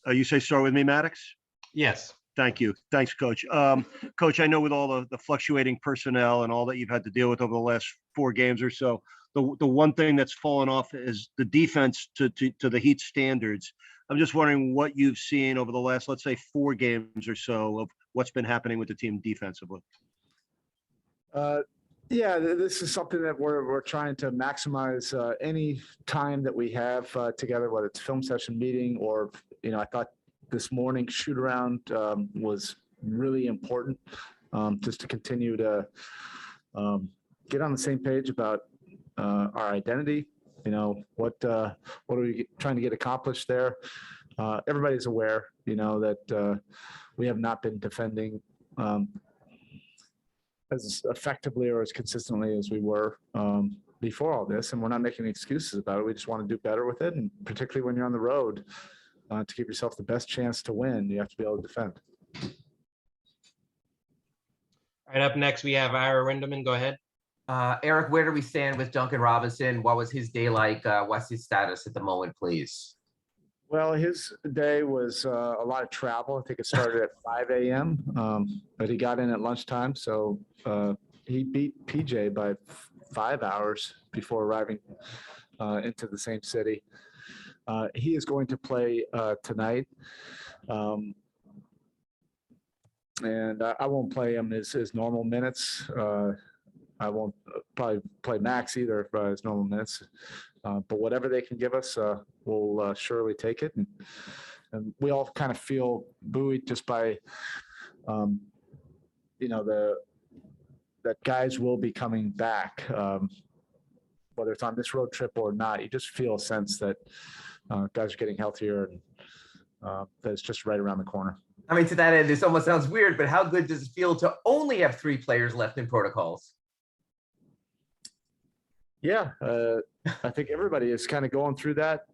You say start with me, Maddox? Yes. Thank you. Thanks, Coach. Coach, I know with all the fluctuating personnel and all that you've had to deal with over the last 4 games or so, the one thing that's fallen off is the defense to the Heat standards. I'm just wondering what you've seen over the last, let's say, 4 games or so of what's been happening with the team defensively. Yeah, this is something that we're trying to maximize any time that we have together, whether it's film session, meeting, or I thought this morning shoot around was really important, just to continue to get on the same page about our identity. What are we trying to get accomplished there? Everybody's aware, that we have not been defending as effectively or as consistently as we were before all this, and we're not making excuses about it. We just want to do better with it, and particularly when you're on the road, to give yourself the best chance to win, you have to be able to defend. All right, up next we have Ira Rindeman. Go ahead. Erik, where do we stand with Duncan Robinson? What was his day like? What's his status at the moment, please? Well, his day was a lot of travel. I think it started at 5 a.m., but he got in at lunchtime. So he beat PJ by 5 hours before arriving into the same city. He is going to play tonight. And I won't play him his normal minutes. I won't probably play Max either for his normal minutes. But whatever they can give us, we'll surely take it. And we all kind of feel buoyed just by, that guys will be coming back, whether it's on this road trip or not. You just feel a sense that guys are getting healthier and that it's just right around the corner. I mean, to that end, this almost sounds weird, but how good does it feel to only have 3 players left in protocols? Yeah, I think everybody is kind of going through that.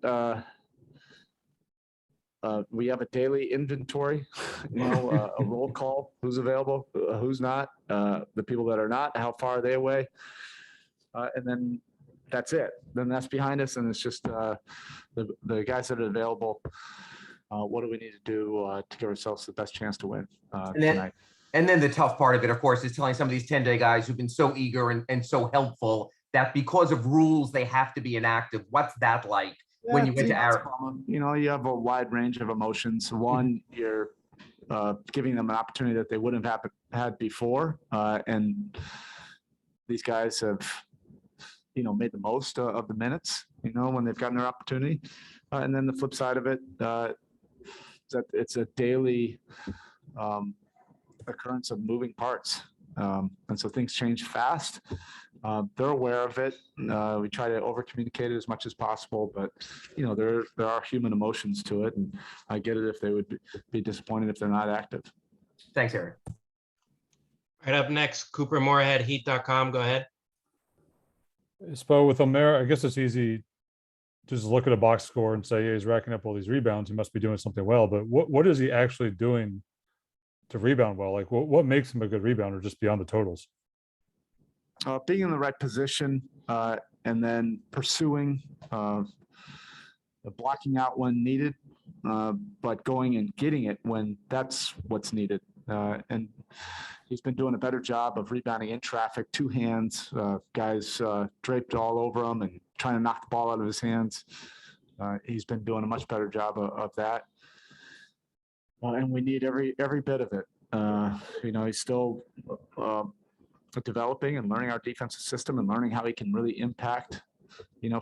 We have a daily inventory, a roll call, who's available, who's not, the people that are not, how far are they away? And then that's it. Then that's behind us, and it's just the guys that are available. What do we need to do to give ourselves the best chance to win tonight? And then the tough part of it, of course, is telling some of these 10-day guys who've been so eager and so helpful that because of rules, they have to be inactive. What's that like when you get to Aaron? You have a wide range of emotions. One, you're giving them an opportunity that they wouldn't have had before. And these guys have, made the most of the minutes, when they've gotten their opportunity. And then the flip side of it, is that it's a daily occurrence of moving parts. And so things change fast. They're aware of it. We try to over communicate it as much as possible, but there are human emotions to it, and I get it if they would be disappointed if they're not active. Thanks, Erik. Right, up next, Cooper Moorhead, Heat.com. Go ahead. Spo, with Omer, I guess it's easy to just look at a box score and say, yeah, he's racking up all these rebounds. He must be doing something well. But what is he actually doing to rebound well? Like, what makes him a good rebounder just beyond the totals? Being in the right position and then pursuing, blocking out when needed, but going and getting it when that's what's needed. And he's been doing a better job of rebounding in traffic, 2 hands, guys draped all over him and trying to knock the ball out of his hands. He's been doing a much better job of that. And we need every bit of it. He's still developing and learning our defensive system and learning how he can really impact,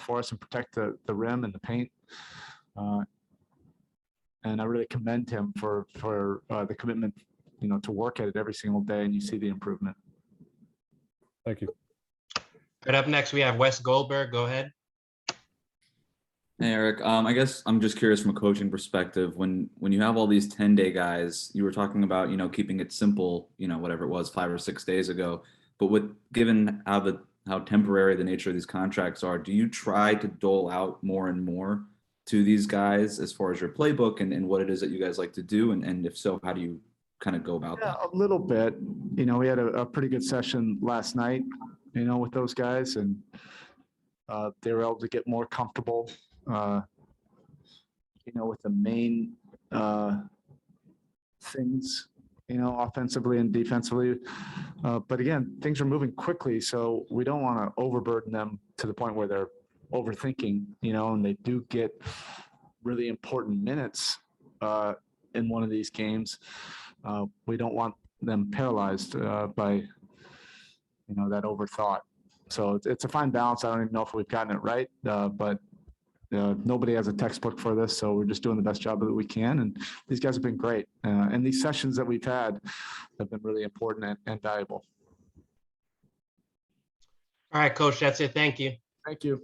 for us and protect the rim and the paint. And I really commend him for the commitment, to work at it every single day, and you see the improvement. Thank you. Right, up next, we have Wes Goldberg. Go ahead. Hey, Erik. I guess I'm just curious from a coaching perspective, when you have all these 10-day guys, you were talking about, keeping it simple, whatever it was 5 or 6 days ago, but given how temporary the nature of these contracts are, do you try to dole out more and more to these guys as far as your playbook and what it is that you guys like to do? And if so, how do you kind of go about that? A little bit. We had a pretty good session last night, with those guys, and they were able to get more comfortable, with the main things, offensively and defensively. But again, things are moving quickly, so we don't want to overburden them to the point where they're overthinking, and they do get really important minutes in one of these games. We don't want them paralyzed by, that overthought. So it's a fine balance. I don't even know if we've gotten it right, but nobody has a textbook for this, so we're just doing the best job that we can. And these guys have been great. And these sessions that we've had have been really important and valuable. All right, Coach, that's it. Thank you. Thank you.